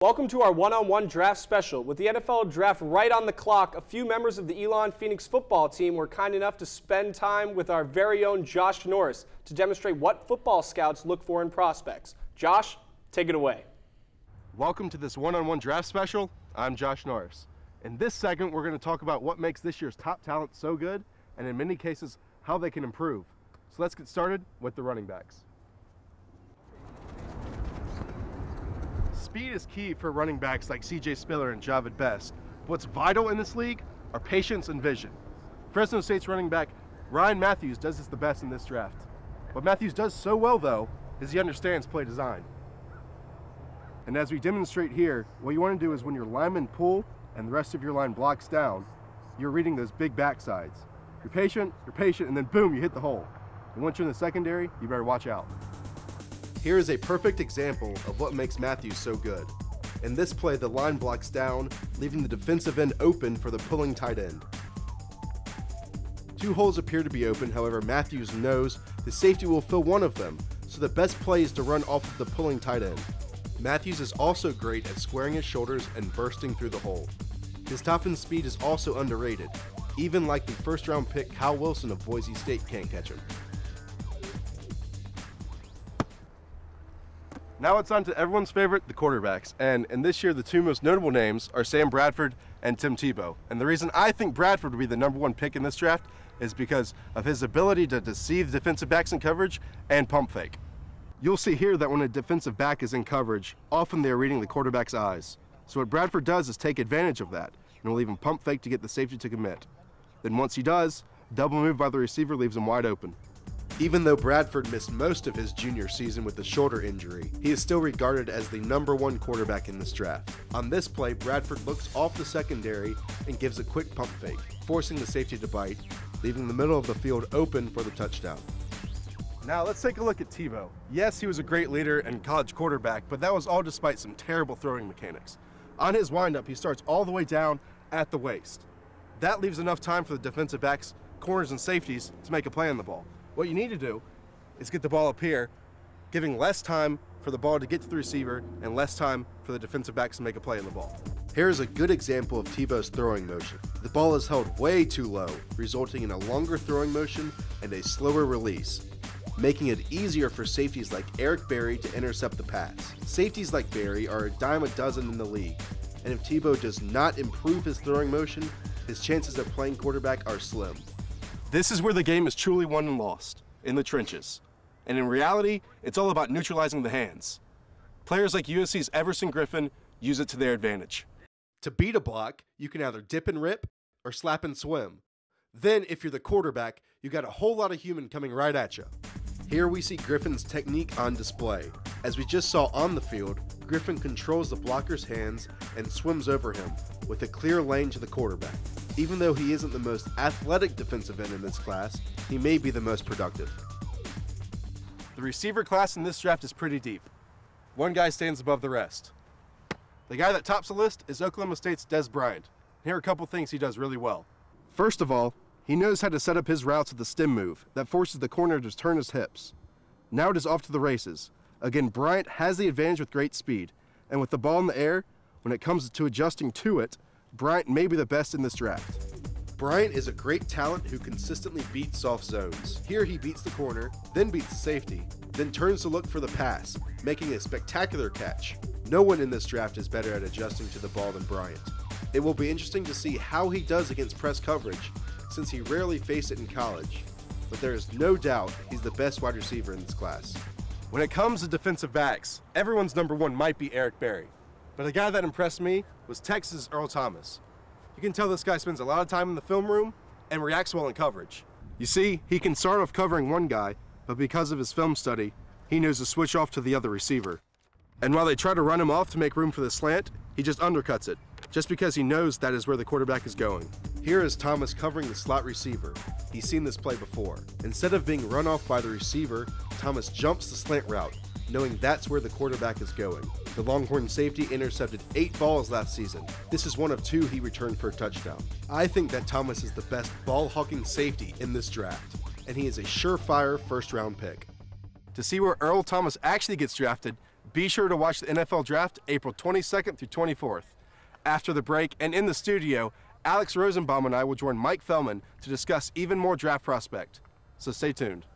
Welcome to our one-on-one draft special. With the NFL draft right on the clock, a few members of the Elon Phoenix Football team were kind enough to spend time with our very own Josh Norris to demonstrate what football scouts look for in prospects. Josh, take it away. Welcome to this one-on-one draft special. I'm Josh Norris. In this segment, we're going to talk about what makes this year's top talent so good, and in many cases, how they can improve. So let's get started with the running backs. Speed is key for running backs like C.J. Spiller and Javid Best. What's vital in this league are patience and vision. Fresno State's running back Ryan Matthews does this the best in this draft. What Matthews does so well, though, is he understands play design. And as we demonstrate here, what you want to do is when your linemen pull and the rest of your line blocks down, you're reading those big backsides. You're patient, and then boom, you hit the hole. And once you're in the secondary, you better watch out. Here is a perfect example of what makes Matthews so good. In this play, the line blocks down, leaving the defensive end open for the pulling tight end. Two holes appear to be open, however, Matthews knows the safety will fill one of them, so the best play is to run off of the pulling tight end. Matthews is also great at squaring his shoulders and bursting through the hole. His top end speed is also underrated. Even like the first-round pick Kyle Wilson of Boise State can't catch him. Now it's on to everyone's favorite, the quarterbacks. And this year, the two most notable names are Sam Bradford and Tim Tebow. And the reason I think Bradford would be the #1 pick in this draft is because of his ability to deceive defensive backs in coverage and pump fake. You'll see here that when a defensive back is in coverage, often they're reading the quarterback's eyes. So what Bradford does is take advantage of that, and will even pump fake to get the safety to commit. Then once he does, double move by the receiver leaves him wide open. Even though Bradford missed most of his junior season with a shoulder injury, he is still regarded as the #1 quarterback in this draft. On this play, Bradford looks off the secondary and gives a quick pump fake, forcing the safety to bite, leaving the middle of the field open for the touchdown. Now let's take a look at Tebow. Yes, he was a great leader and college quarterback, but that was all despite some terrible throwing mechanics. On his windup, he starts all the way down at the waist. That leaves enough time for the defensive backs, corners, and safeties to make a play on the ball. What you need to do is get the ball up here, giving less time for the ball to get to the receiver and less time for the defensive backs to make a play on the ball. Here is a good example of Tebow's throwing motion. The ball is held way too low, resulting in a longer throwing motion and a slower release, making it easier for safeties like Eric Berry to intercept the pass. Safeties like Berry are a dime a dozen in the league, and if Tebow does not improve his throwing motion, his chances of playing quarterback are slim. This is where the game is truly won and lost, in the trenches. And in reality, it's all about neutralizing the hands. Players like USC's Everson Griffin use it to their advantage. To beat a block, you can either dip and rip or slap and swim. Then, if you're the quarterback, you got a whole lot of human coming right at you. Here we see Griffin's technique on display. As we just saw on the field, Griffin controls the blocker's hands and swims over him with a clear lane to the quarterback. Even though he isn't the most athletic defensive end in this class, he may be the most productive. The receiver class in this draft is pretty deep. One guy stands above the rest. The guy that tops the list is Oklahoma State's Des Bryant. Here are a couple things he does really well. First of all, he knows how to set up his routes with the stem move that forces the corner to turn his hips. Now it is off to the races. Again, Bryant has the advantage with great speed, and with the ball in the air, when it comes to adjusting to it, Bryant may be the best in this draft. Bryant is a great talent who consistently beats soft zones. Here he beats the corner, then beats the safety, then turns to look for the pass, making a spectacular catch. No one in this draft is better at adjusting to the ball than Bryant. It will be interesting to see how he does against press coverage, since he rarely faced it in college, but there is no doubt he's the best wide receiver in this class. When it comes to defensive backs, everyone's #1 might be Eric Berry, but a guy that impressed me was Texas' Earl Thomas. You can tell this guy spends a lot of time in the film room and reacts well in coverage. You see, he can start off covering one guy, but because of his film study, he knows to switch off to the other receiver. And while they try to run him off to make room for the slant, he just undercuts it, just because he knows that is where the quarterback is going. Here is Thomas covering the slot receiver. He's seen this play before. Instead of being run off by the receiver, Thomas jumps the slant route, knowing that's where the quarterback is going. The Longhorn safety intercepted 8 balls last season. This is one of 2 he returned for a touchdown. I think that Thomas is the best ball-hawking safety in this draft, and he is a surefire first-round pick. To see where Earl Thomas actually gets drafted, Be sure to watch the NFL Draft April 22nd through 24th. After the break and in the studio, Alex Rosenbaum and I will join Mike Fellman to discuss even more draft prospect. So stay tuned.